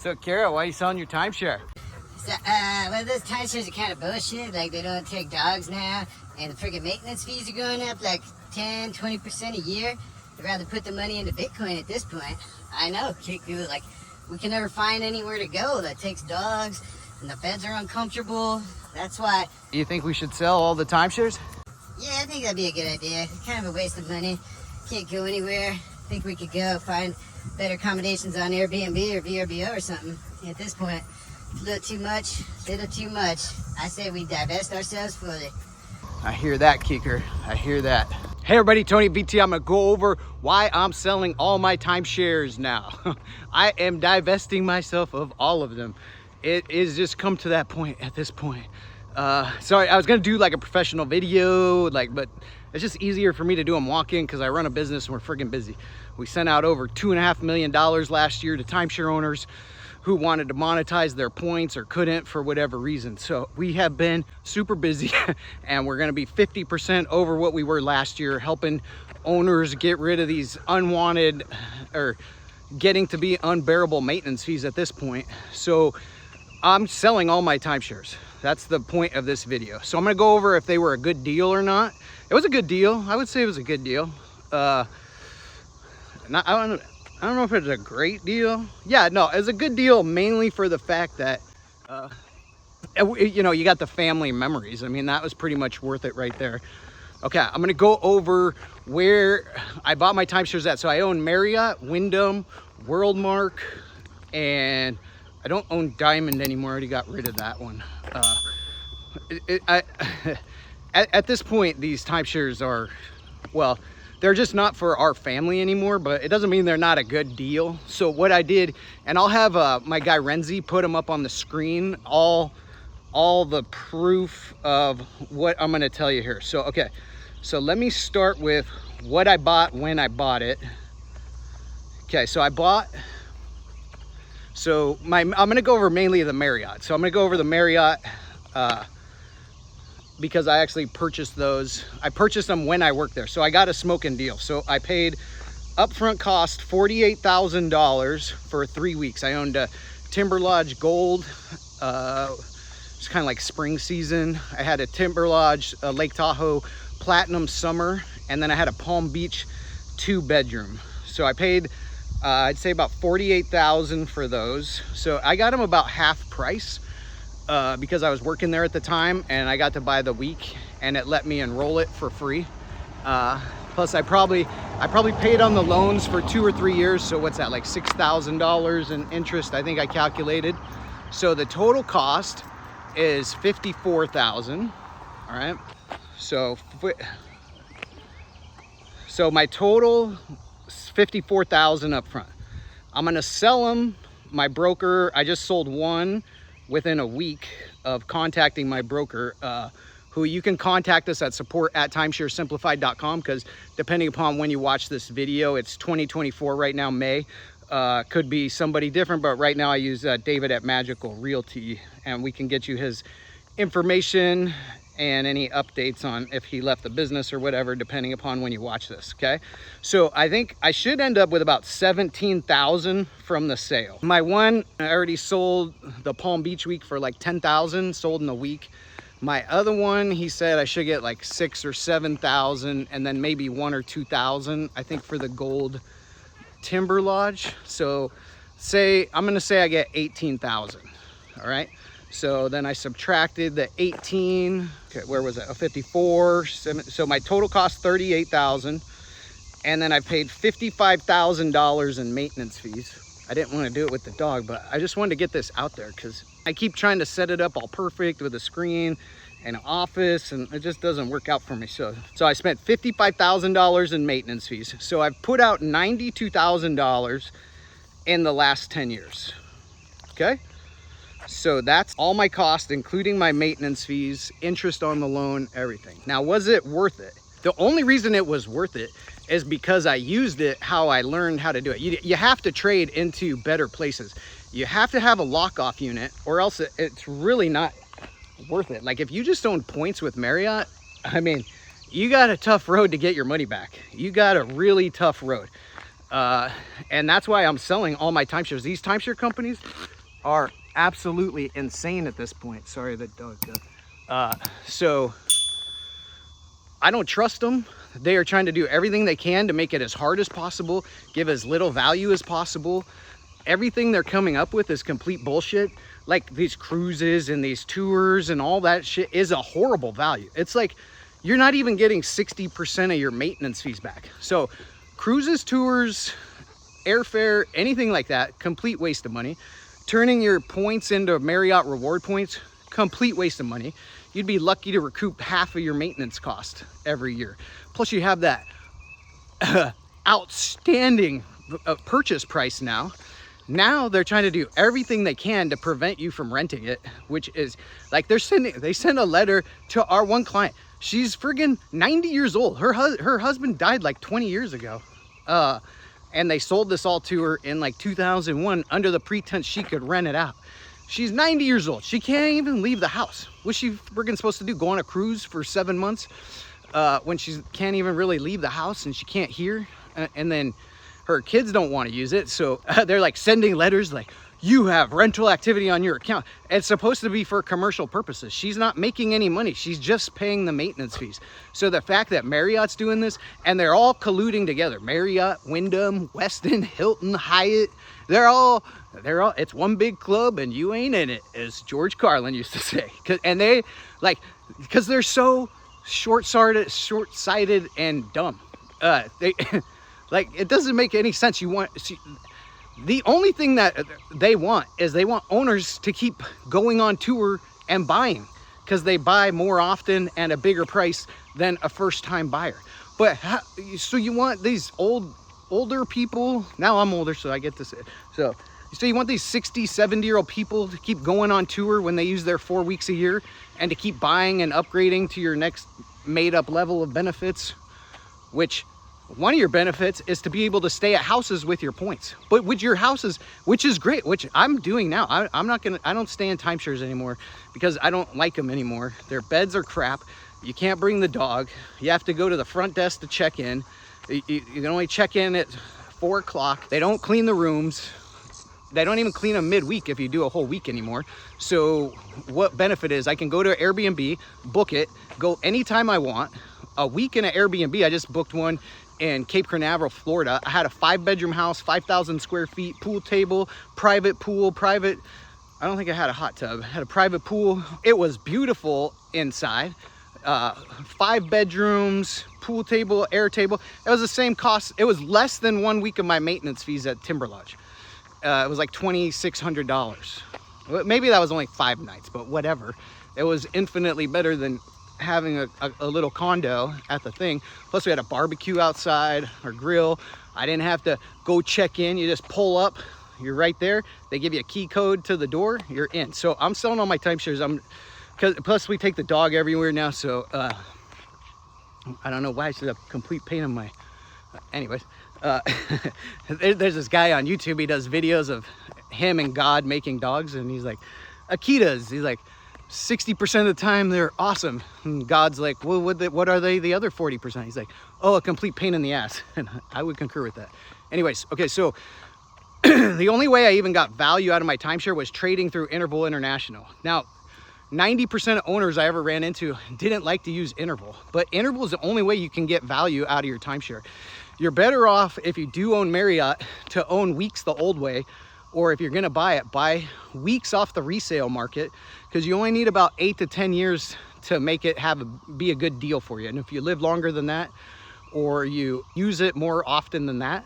So, Kara, why are you selling your timeshare? So, well, those timeshares are kind of bullshit. Like, they don't take dogs now, and the freaking maintenance fees are going up like 10, 20% a year. I'd rather put the money into Bitcoin at this point. I know, people, like, we can never find anywhere to go that takes dogs, and the beds are uncomfortable. That's why. You think we should sell all the timeshares? Yeah, I think that'd be a good idea. It's kind of a waste of money. Can't go anywhere. I think we could go find better accommodations on Airbnb or VRBO or something. At this point, a little too much, little too much. I say we divest ourselves fully. I hear that, Kicker. I hear that. Hey everybody, Tony VT. I'm gonna go over why I'm selling all my timeshares now. I am divesting myself of all of them. It is just come to that point at this point. Sorry, I was gonna do like a professional video, but it's just easier for me to do them walk-in because I run a business and we're friggin' busy. We sent out over $2.5 million last year to timeshare owners who wanted to monetize their points or couldn't for whatever reason. So we have been super busy and we're gonna be 50% over what we were last year, helping owners get rid of these unwanted or getting to be unbearable maintenance fees at this point. So I'm selling all my timeshares. That's the point of this video. So I'm gonna go over if they were a good deal or not. It was a good deal. I would say it was a good deal. I don't know if it's a great deal. Yeah, no, it's a good deal mainly for the fact that, you know, you got the family memories. I mean, that was pretty much worth it right there. Okay, I'm gonna go over where I bought my timeshares at. So I own Marriott, Wyndham, Worldmark, and I don't own Diamond anymore. I already got rid of that one. At this point, these timeshares are, well, they're just not for our family anymore, but it doesn't mean they're not a good deal. So what I did, and I'll have my guy Renzi put them up on the screen, all the proof of what I'm gonna tell you here. So, okay, so let me start with what I bought when I bought it. Okay, so I bought, so I'm gonna go over mainly the Marriott. So I'm gonna go over the Marriott, because I actually purchased those. I purchased them when I worked there. So I got a smoking deal. So I paid upfront cost $48,000 for 3 weeks. I owned a Timber Lodge Gold. It's kind of like spring season. I had a Timber Lodge Lake Tahoe Platinum Summer. And then I had a Palm Beach 2-bedroom. So I paid, I'd say about $48,000 for those. So I got them about half price. Because I was working there at the time and I got to buy the week and it let me enroll it for free. Plus I probably paid on the loans for 2 or 3 years. So what's that, like $6,000 in interest, I think I calculated. So the total cost is $54,000. All right. So my total is $54,000 up front. I'm going to sell them. My broker, I just sold one within a week of contacting my broker, who you can contact us at support@timesharesimplified.com, because depending upon when you watch this video, it's 2024 right now, May. Could be somebody different, but right now I use David at Magical Realty, and we can get you his information and any updates on if he left the business or whatever, depending upon when you watch this. Okay, so I think I should end up with about $17,000 from the sale. My one, I already sold the Palm Beach week for like $10,000, sold in a week. My other one, he said I should get like $6,000 or $7,000, and then maybe $1,000 or $2,000, I think, for the Gold Timber Lodge. So I'm gonna say I get $18,000. All right. So then I subtracted the 18, okay, where was that? 54, so my total cost $38,000. And then I paid $55,000 in maintenance fees. I didn't want to do it with the dog, but I just wanted to get this out there because I keep trying to set it up all perfect with a screen and an office, and it just doesn't work out for me. So I spent $55,000 in maintenance fees. So I've put out $92,000 in the last 10 years, okay? So that's all my cost, including my maintenance fees, interest on the loan, everything. Now, was it worth it? The only reason it was worth it is because I used it how I learned how to do it. You have to trade into better places. You have to have a lock-off unit, or else it's really not worth it. Like if you just own points with Marriott, I mean, you got a tough road to get your money back. You got a really tough road. And that's why I'm selling all my timeshares. These timeshare companies, are absolutely insane at this point. Sorry, the dog. So I don't trust them. They are trying to do everything they can to make it as hard as possible, give as little value as possible. Everything they're coming up with is complete bullshit. Like these cruises and these tours and all that shit is a horrible value. It's like you're not even getting 60% of your maintenance fees back. So cruises, tours, airfare, anything like that, complete waste of money. Turning your points into Marriott reward points, complete waste of money. You'd be lucky to recoup half of your maintenance cost every year. Plus you have that outstanding purchase price now. Now they're trying to do everything they can to prevent you from renting it, which is like they sent a letter to our one client. She's friggin' 90 years old. Her husband died like 20 years ago. And they sold this all to her in like 2001 under the pretense she could rent it out. She's 90 years old. She can't even leave the house. What's she friggin' supposed to do? Go on a cruise for 7 months when she can't even really leave the house and she can't hear? And then her kids don't want to use it. So they're like sending letters like, you have rental activity on your account. It's supposed to be for commercial purposes. She's not making any money. She's just paying the maintenance fees. So the fact that Marriott's doing this and they're all colluding together, Marriott, Wyndham, Westin, Hilton, Hyatt, they're all, it's one big club and you ain't in it, as George Carlin used to say. And they like, because they're so short-sighted and dumb. Like, it doesn't make any sense. The only thing that they want is they want owners to keep going on tour and buying, because they buy more often and a bigger price than a first-time buyer. But so you want these older people, now I'm older so I get to say, so you want these 60, 70-year-old people to keep going on tour when they use their 4 weeks a year and to keep buying and upgrading to your next made-up level of benefits, which one of your benefits is to be able to stay at houses with your points. But with your houses, which is great, which I'm doing now. I don't stay in timeshares anymore because I don't like them anymore. Their beds are crap. You can't bring the dog. You have to go to the front desk to check in. You can only check in at 4 o'clock. They don't clean the rooms. They don't even clean them midweek if you do a whole week anymore. So what benefit is I can go to Airbnb, book it, go anytime I want. A week in an Airbnb, I just booked one in Cape Canaveral, Florida. I had a 5-bedroom house, 5,000 square feet, pool table, private pool, I don't think I had a hot tub. I had a private pool. It was beautiful inside. 5 bedrooms, pool table, air table. It was the same cost. It was less than 1 week of my maintenance fees at Timber Lodge. It was like $2,600. Maybe that was only 5 nights, but whatever. It was infinitely better than having a little condo at the thing. Plus we had a barbecue outside, or grill. I didn't have to go check in. You just pull up, you're right there. They give you a key code to the door, you're in. So I'm selling all my timeshares. Plus we take the dog everywhere now, so I don't know why it's a complete pain in my anyways. There's this guy on YouTube. He does videos of him and God making dogs, and he's like, Akitas, he's like, 60% of the time they're awesome, and God's like, well, what are they the other 40%? He's like, oh, a complete pain in the ass. And I would concur with that. Anyways, okay, so the only way I even got value out of my timeshare was trading through Interval International. Now 90% of owners I ever ran into didn't like to use Interval, but Interval is the only way you can get value out of your timeshare. You're better off, if you do own Marriott, to own weeks the old way, or if you're gonna buy it, buy weeks off the resale market, because you only need about 8 to 10 years to make it be a good deal for you. And if you live longer than that, or you use it more often than that,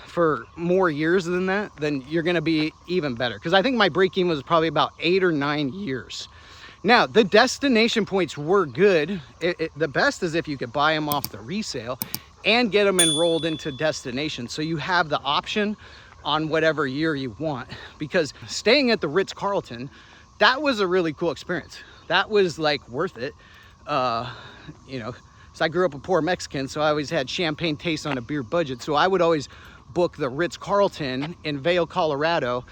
for more years than that, then you're gonna be even better. Because I think my break-even was probably about 8 or 9 years. Now, the destination points were good. The best is if you could buy them off the resale and get them enrolled into destination, so you have the option on whatever year you want. Because staying at the Ritz-Carlton, that was a really cool experience. That was like worth it. You know, so I grew up a poor Mexican, so I always had champagne taste on a beer budget. So I would always book the Ritz-Carlton in Vail, Colorado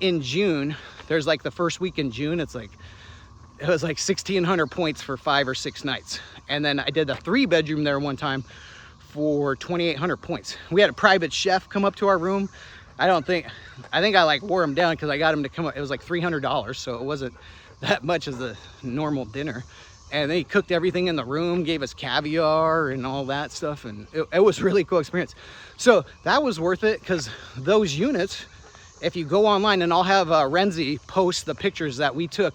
in June. There's like the first week in June, it was like 1,600 points for 5 or 6 nights. And then I did a 3-bedroom there one time for 2,800 points. We had a private chef come up to our room. I think I like wore them down because I got them to come up. It was like $300, so it wasn't that much as a normal dinner. And they cooked everything in the room, gave us caviar and all that stuff, and it was a really cool experience. So that was worth it, because those units, if you go online, and I'll have Renzi post the pictures that we took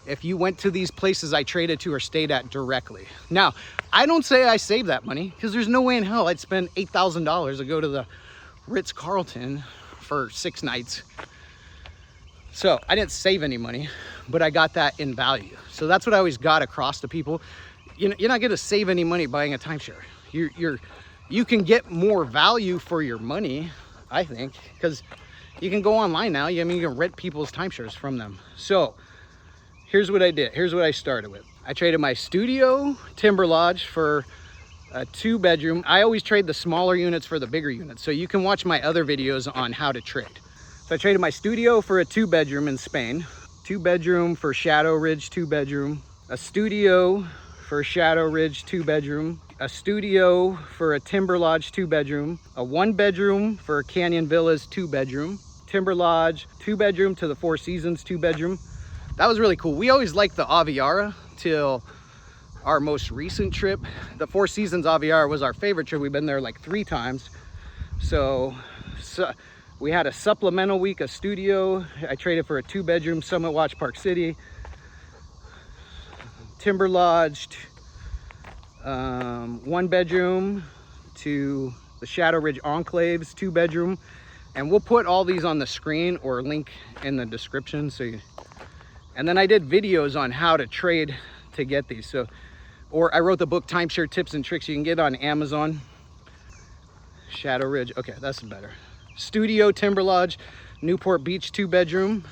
if you went to these places I traded to or stayed at directly. Now, I don't say I saved that money, because there's no way in hell I'd spend $8,000 to go to the Ritz-Carlton for 6 nights. So I didn't save any money, but I got that in value. So that's what I always got across to people. You're not going to save any money buying a timeshare. You can get more value for your money, I think, because you can go online now. You can rent people's timeshares from them. So here's what I did. Here's what I started with. I traded my studio timber lodge for a 2-bedroom. I always trade the smaller units for the bigger units. So you can watch my other videos on how to trade. So I traded my studio for a 2-bedroom in Spain, 2-bedroom for Shadow Ridge 2-bedroom, a studio for Shadow Ridge 2-bedroom, a studio for a Timber Lodge 2-bedroom, a 1-bedroom for Canyon Villas 2-bedroom, Timber Lodge 2-bedroom to the Four Seasons 2-bedroom. That was really cool. We always liked the Aviara till our most recent trip. The Four Seasons Aviara was our favorite trip. We've been there like 3 times. So we had a supplemental week, a studio. I traded for a 2-bedroom Summit Watch Park City, Timber Lodge, 1-bedroom to the Shadow Ridge Enclaves 2-bedroom. And we'll put all these on the screen or link in the description. And then I did videos on how to trade to get these. Or I wrote the book Timeshare Tips and Tricks. You can get it on Amazon. Shadow Ridge, okay, that's better. Studio Timber Lodge, Newport Beach 2-bedroom.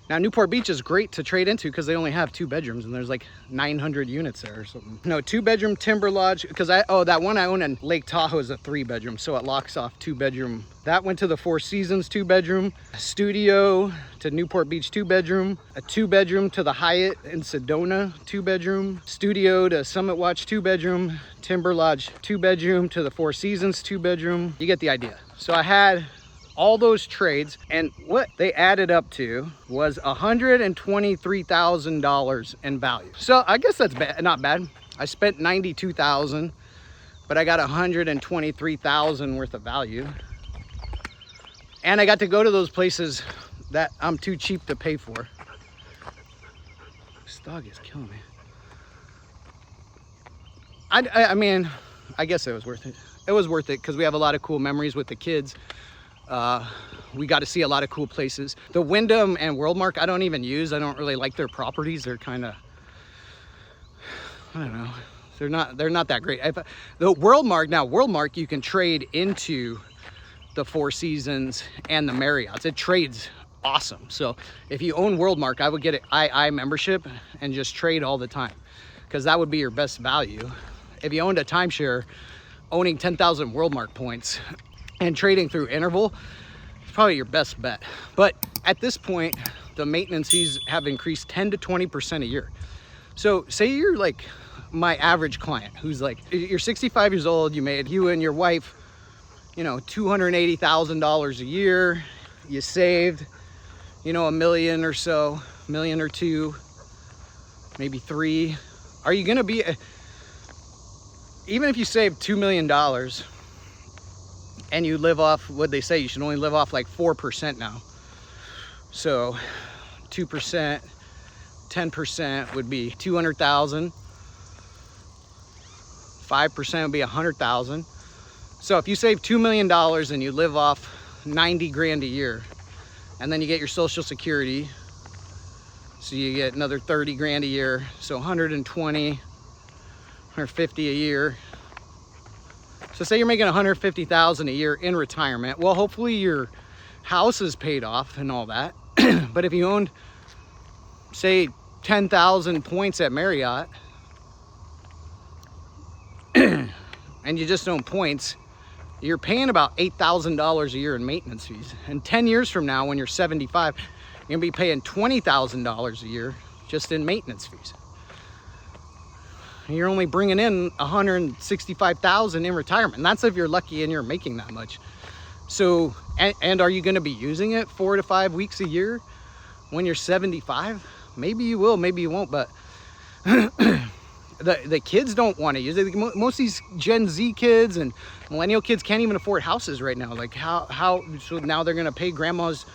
Now Newport Beach is great to trade into because they only have 2 bedrooms and there's like 900 units there or something. No, 2-bedroom Timber Lodge, because that one I own in Lake Tahoe is a 3-bedroom, so it locks off 2-bedroom. That went to the Four Seasons 2-bedroom, studio to Newport Beach 2-bedroom, a 2-bedroom to the Hyatt in Sedona 2-bedroom, studio to Summit Watch 2-bedroom, Timber Lodge 2-bedroom to the Four Seasons 2-bedroom. You get the idea. So I had all those trades, and what they added up to was $123,000 in value. So I guess that's not bad. I spent $92,000, but I got $123,000 worth of value. And I got to go to those places that I'm too cheap to pay for. This dog is killing me. I mean, I guess it was worth it. It was worth it because we have a lot of cool memories with the kids. We got to see a lot of cool places. The Wyndham and Worldmark I don't even use. I don't really like their properties. They're kind of, I don't know, they're not that great. The Worldmark you can trade into the Four Seasons and the Marriotts. It trades awesome. So if you own Worldmark, I would get an II membership and just trade all the time, because that would be your best value. If you owned a timeshare, owning 10,000 Worldmark points and trading through Interval, it's probably your best bet. But at this point, the maintenance fees have increased 10 to 20% a year. So say you're like my average client who's like, you're 65 years old, you and your wife, $280,000 a year, you saved, $1 million or so, $1 million or $2 million, maybe $3 million. Are you gonna be, even if you save $2 million, and you live off, what they say, you should only live off like 4% now. So 2%, 10% would be 200,000. 5% would be 100,000. So if you save $2 million and you live off 90 grand a year, and then you get your Social Security, so you get another 30 grand a year, so 120, 150 a year. So say you're making 150,000 a year in retirement. Well, hopefully your house is paid off and all that. But if you owned, say, 10,000 points at Marriott, and you just own points, you're paying about $8,000 a year in maintenance fees. And 10 years from now, when you're 75, you're gonna be paying $20,000 a year just in maintenance fees. And you're only bringing in $165,000 in retirement. And that's if you're lucky and you're making that much. So, and are you going to be using it 4 to 5 weeks a year when you're 75? Maybe you will, maybe you won't, but the kids don't want to use it. Most of these Gen Z kids and millennial kids can't even afford houses right now. Like so now they're going to pay grandma's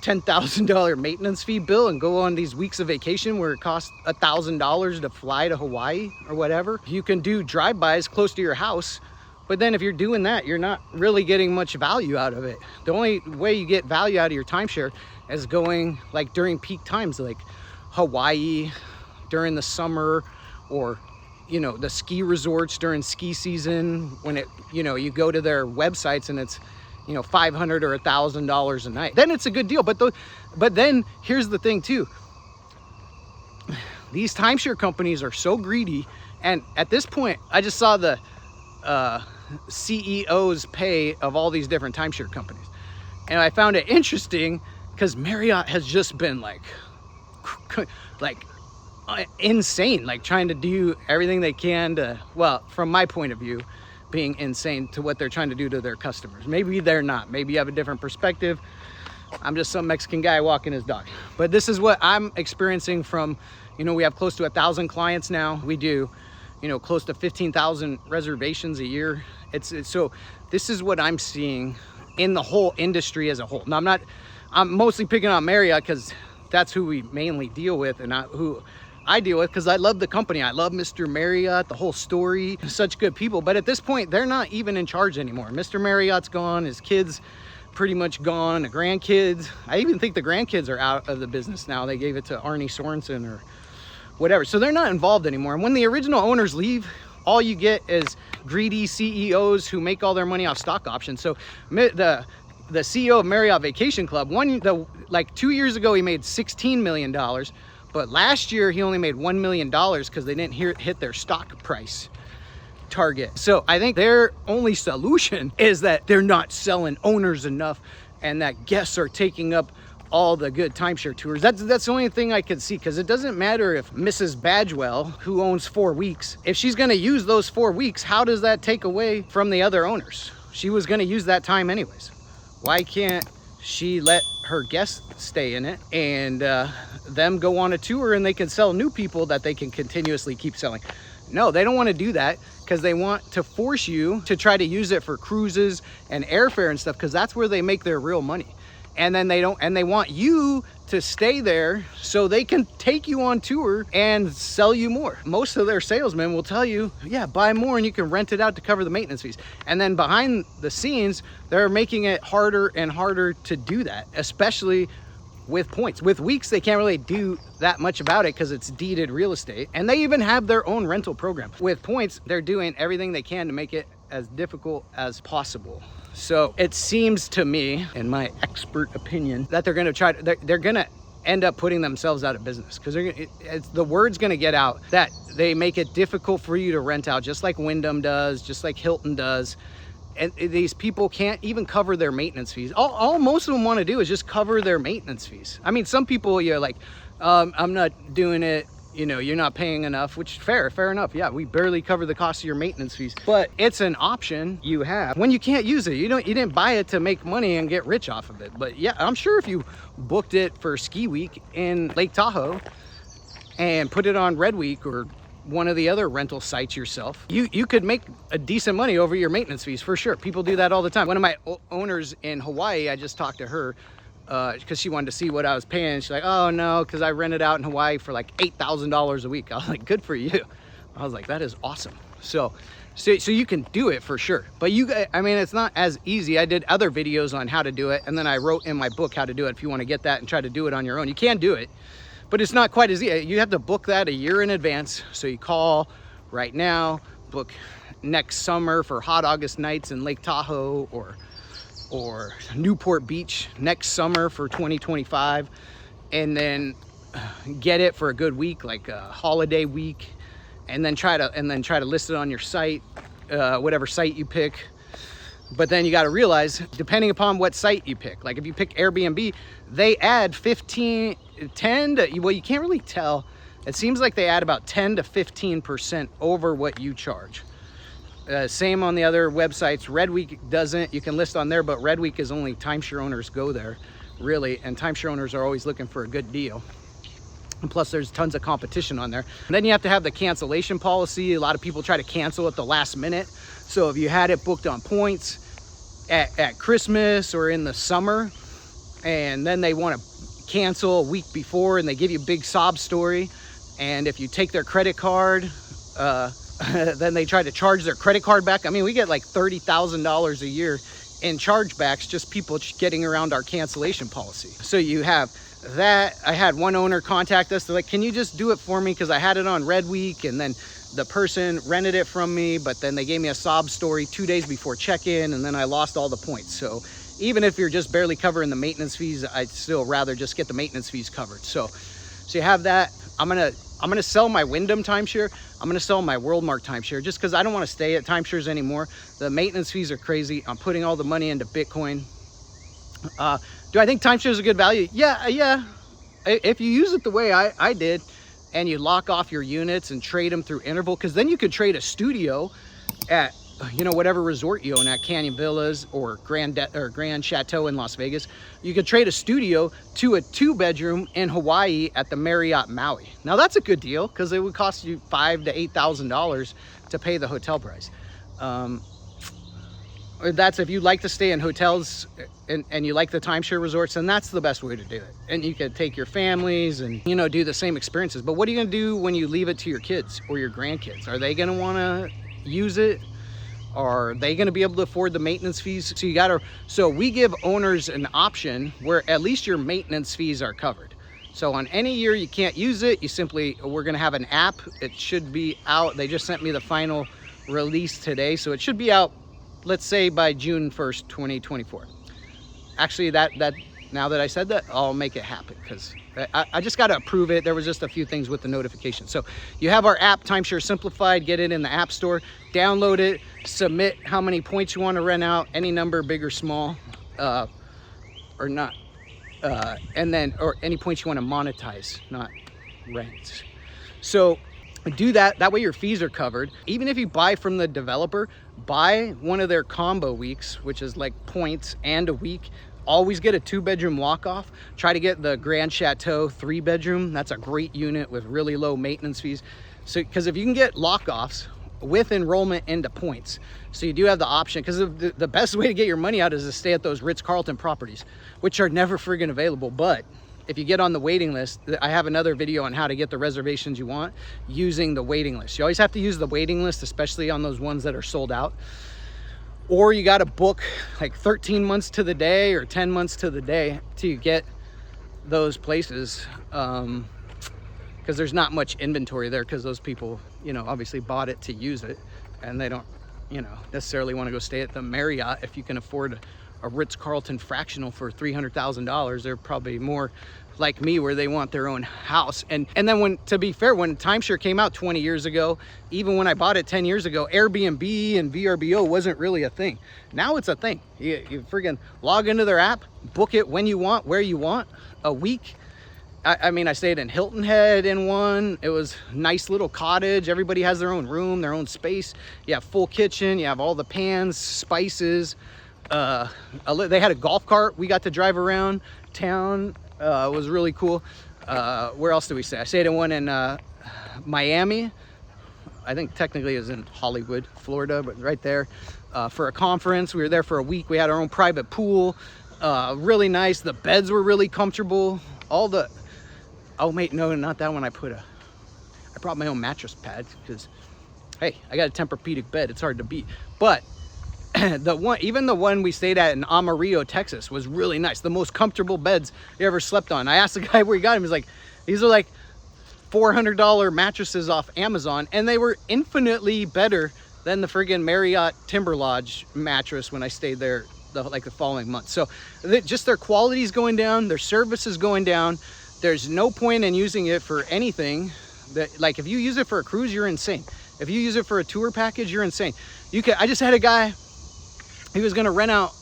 $10,000 maintenance fee bill and go on these weeks of vacation where it costs $1,000 to fly to Hawaii or whatever. You can do drive-bys close to your house, but then if you're doing that, you're not really getting much value out of it. The only way you get value out of your timeshare is going like during peak times, like Hawaii during the summer, or you know, the ski resorts during ski season, when it, you know, you go to their websites and it's, you know, $500 or $1,000 a night. Then it's a good deal. But then here's the thing too. These timeshare companies are so greedy, and at this point, I just saw the CEO's pay of all these different timeshare companies, and I found it interesting because Marriott has just been like insane, like trying to do everything they can to, well, from my point of view, being insane to what they're trying to do to their customers. Maybe they're not. Maybe you have a different perspective. I'm just some Mexican guy walking his dog. But this is what I'm experiencing from, you know, we have close to 1,000 clients now. We do, you know, close to 15,000 reservations a year. It's so this is what I'm seeing in the whole industry as a whole. Now I'm mostly picking on Marriott because that's who we mainly deal with, and who I deal with, because I love the company. I love Mr. Marriott, the whole story, such good people. But at this point, they're not even in charge anymore. Mr. Marriott's gone, his kids pretty much gone, the grandkids. I even think the grandkids are out of the business now. They gave it to Arnie Sorensen or whatever. So they're not involved anymore. And when the original owners leave, all you get is greedy CEOs who make all their money off stock options. So the CEO of Marriott Vacation Club, like 2 years ago, he made $16 million. But last year, he only made $1 million because they didn't hit their stock price target. So I think their only solution is that they're not selling owners enough, and that guests are taking up all the good timeshare tours. That's the only thing I could see, because it doesn't matter if Mrs. Badgewell, who owns 4 weeks, if she's going to use those 4 weeks, how does that take away from the other owners? She was going to use that time anyways. Why can't she let her guests stay in it and them go on a tour, and they can sell new people that they can continuously keep selling? No, they don't want to do that, because they want to force you to try to use it for cruises and airfare and stuff, because that's where they make their real money. And then they want you to stay there so they can take you on tour and sell you more. Most of their salesmen will tell you, yeah, buy more and you can rent it out to cover the maintenance fees. And then behind the scenes, they're making it harder and harder to do that, especially with points. With weeks, they can't really do that much about it because it's deeded real estate. And they even have their own rental program. With points, they're doing everything they can to make it as difficult as possible. So it seems to me, in my expert opinion, that they're going to they're going to end up putting themselves out of business, because the word's going to get out that they make it difficult for you to rent out, just like Wyndham does, just like Hilton does. And these people can't even cover their maintenance fees. All most of them want to do is just cover their maintenance fees. I mean, some people, you're like, I'm not doing it. You know, you're not paying enough, which fair enough. Yeah, we barely cover the cost of your maintenance fees, but it's an option you have when you can't use it. You didn't buy it to make money and get rich off of it. But yeah, I'm sure if you booked it for ski week in Lake Tahoe and put it on Red Week or one of the other rental sites yourself, you could make a decent money over your maintenance fees for sure. People do that all the time. One of my owners in Hawaii, I just talked to her because she wanted to see what I was paying. She's like, oh no, because I rented out in Hawaii for like $8,000 a week. I was like, good for you. I was like, that is awesome. So you can do it for sure. But I mean, it's not as easy. I did other videos on how to do it, and then I wrote in my book how to do it if you want to get that and try to do it on your own. You can do it, but it's not quite as easy. You have to book that a year in advance. So you call right now, book next summer for hot August nights in Lake Tahoe or Newport Beach next summer for 2025, and then get it for a good week, like a holiday week, and then try to list it on your site, whatever site you pick. But then you got to realize, depending upon what site you pick, like if you pick Airbnb, they add 10 to, well, you can't really tell. It seems like they add about 10 to 15% over what you charge. Same on the other websites. Red Week doesn't. You can list on there, but Red Week is only timeshare owners go there, really. And timeshare owners are always looking for a good deal. And plus, there's tons of competition on there. And then you have to have the cancellation policy. A lot of people try to cancel at the last minute. So if you had it booked on points at Christmas or in the summer, and then they want to cancel a week before, and they give you a big sob story, and if you take their credit card, then they try to charge their credit card back. I mean, we get like $30,000 a year in chargebacks, just people getting around our cancellation policy. So you have that. I had one owner contact us. They're like, can you just do it for me? Because I had it on Red Week, and then the person rented it from me, but then they gave me a sob story 2 days before check-in, and then I lost all the points. So even if you're just barely covering the maintenance fees, I'd still rather just get the maintenance fees covered. So you have that. I'm gonna sell my Wyndham timeshare. I'm gonna sell my Worldmark timeshare just because I don't want to stay at timeshares anymore. The maintenance fees are crazy. I'm putting all the money into Bitcoin. Do I think timeshare is a good value? Yeah. If you use it the way I did, and you lock off your units and trade them through interval, because then you could trade a studio at, you know, whatever resort you own at, Canyon Villas or Grand Chateau in Las Vegas. You could trade a studio to a 2-bedroom in Hawaii at the Marriott Maui. Now that's a good deal because it would cost you $5,000 to $8,000 to pay the hotel price. That's if you like to stay in hotels and you like the timeshare resorts, and that's the best way to do it. And you can take your families and, you know, do the same experiences. But what are you gonna do when you leave it to your kids or your grandkids? Are they gonna wanna use it? Are they gonna be able to afford the maintenance fees? So we give owners an option where at least your maintenance fees are covered. So on any year you can't use it, we're gonna have an app. It should be out. They just sent me the final release today. So it should be out, let's say by June 1st, 2024. Actually, now that I said that, I'll make it happen because I just got to approve it. There was just a few things with the notification. So you have our app, Timeshare Simplified. Get it in the App Store, download it, submit how many points you want to rent out, any number, big or small, or not, or any points you want to monetize, not rent. So do that. That way your fees are covered. Even if you buy from the developer, buy one of their combo weeks, which is like points and a week. Always get a 2-bedroom walk-off. Try to get the Grand Chateau 3-bedroom. That's a great unit with really low maintenance fees. So, because if you can get lock-offs with enrollment into points, so you do have the option, because the best way to get your money out is to stay at those Ritz-Carlton properties, which are never friggin' available. But if you get on the waiting list, I have another video on how to get the reservations you want using the waiting list. You always have to use the waiting list, especially on those ones that are sold out. Or you got to book like 13 months to the day or 10 months to the day to get those places, because there's not much inventory there, because those people, you know, obviously bought it to use it, and they don't, you know, necessarily want to go stay at the Marriott. If you can afford a Ritz-Carlton fractional for $300,000, they're probably more like me, where they want their own house. And then to be fair, when timeshare came out 20 years ago, even when I bought it 10 years ago, Airbnb and VRBO wasn't really a thing. Now it's a thing. You friggin' log into their app, book it when you want, where you want, a week. I mean, I stayed in Hilton Head in one. It was a nice little cottage. Everybody has their own room, their own space. You have full kitchen. You have all the pans, spices. They had a golf cart. We got to drive around town. It was really cool. Where else did we stay? I stayed in one in Miami. I think technically it was in Hollywood, Florida, but right there for a conference. We were there for a week. We had our own private pool. Really nice. The beds were really comfortable. Oh wait, no, not that one. I brought my own mattress pad because, hey, I got a Tempur-Pedic bed. It's hard to beat. But even the one we stayed at in Amarillo, Texas, was really nice. The most comfortable beds you ever slept on. I asked the guy where he got them. He's like, these are like $400 mattresses off Amazon, and they were infinitely better than the friggin' Marriott Timber Lodge mattress when I stayed there the following month. So just their quality is going down, their service is going down. There's no point in using it for anything. Like if you use it for a cruise, you're insane. If you use it for a tour package, you're insane. I just had a guy, he was gonna rent out,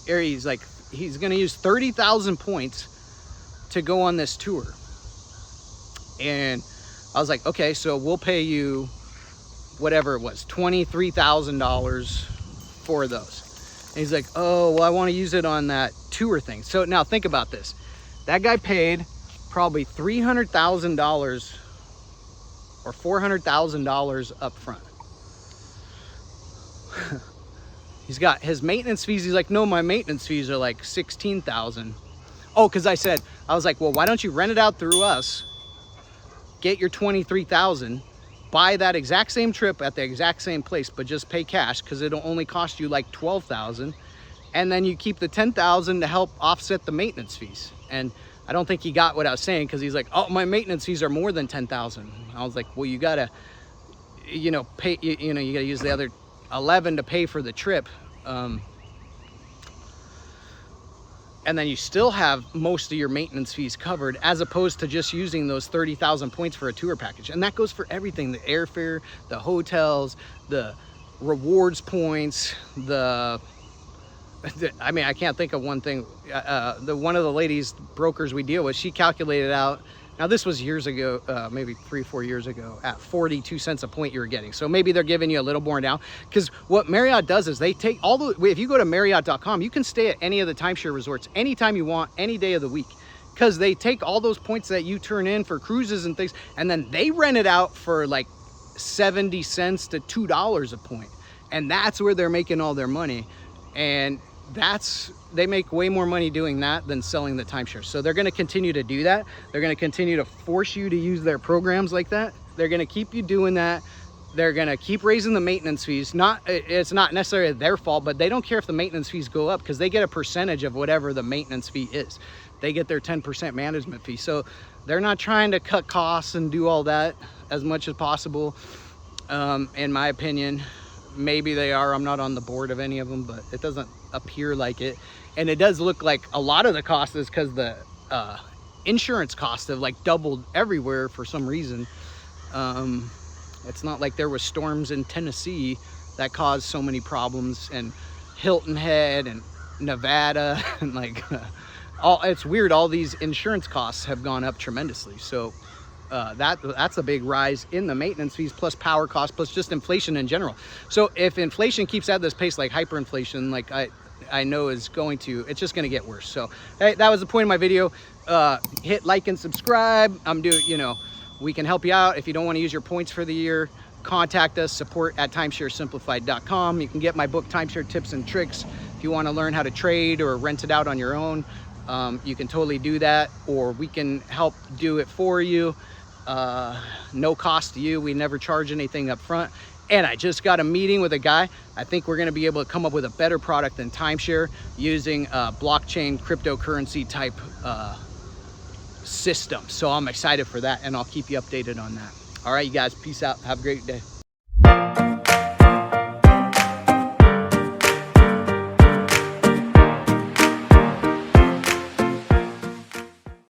or he's gonna use 30,000 points to go on this tour. And I was like, okay, so we'll pay you whatever it was, $23,000 for those. And he's like, oh, well, I want to use it on that tour thing. So now think about this. That guy paid probably $300,000 or $400,000 up front. He's got his maintenance fees. He's like, no, my maintenance fees are like $16,000. Oh, because I was like, well, why don't you rent it out through us, get your $23,000, buy that exact same trip at the exact same place, but just pay cash, because it'll only cost you like $12,000, and then you keep the $10,000 to help offset the maintenance fees. And I don't think he got what I was saying, because he's like, oh, my maintenance fees are more than $10,000. I was like, well, you gotta, you know, pay, you know, you gotta use the other 11 to pay for the trip. And then you still have most of your maintenance fees covered, as opposed to just using those 30,000 points for a tour package. And that goes for everything: the airfare, the hotels, the rewards points, I mean, I can't think of one thing. One of the ladies, brokers we deal with, she calculated out, now this was years ago, maybe 3 or 4 years ago, at 42 cents a point you were getting. So maybe they're giving you a little more now, because what Marriott does is they take all the, if you go to Marriott.com, you can stay at any of the timeshare resorts anytime you want, any day of the week, because they take all those points that you turn in for cruises and things, and then they rent it out for like 70 cents to $2 a point. And that's where they're making all their money. And they make way more money doing that than selling the timeshare. So they're going to continue to do that. They're going to continue to force you to use their programs like that. They're going to keep you doing that. They're going to keep raising the maintenance fees. It's not necessarily their fault, but they don't care if the maintenance fees go up, because they get a percentage of whatever the maintenance fee is. They get their 10% management fee. So they're not trying to cut costs and do all that as much as possible. In my opinion, maybe they are. I'm not on the board of any of them, but it doesn't appear like it. And it does look like a lot of the cost is because the insurance costs have like doubled everywhere for some reason. It's not like there was storms in Tennessee that caused so many problems, and Hilton Head and Nevada and like it's weird, all these insurance costs have gone up tremendously. So that's a big rise in the maintenance fees, plus power costs, plus just inflation in general. So if inflation keeps at this pace, like hyperinflation, like I know is going to, it's just going to get worse. So hey, that was the point of my video. Hit like and subscribe. We can help you out. If you don't want to use your points for the year, contact us, support@timesharesimplified.com. You can get my book, Timeshare Tips and Tricks. If you want to learn how to trade or rent it out on your own, you can totally do that, or we can help do it for you. No cost to you. We never charge anything up front. And I just got a meeting with a guy. I think we're going to be able to come up with a better product than timeshare, using blockchain cryptocurrency type system. So I'm excited for that, and I'll keep you updated on that. All right, you guys, peace out. Have a great day.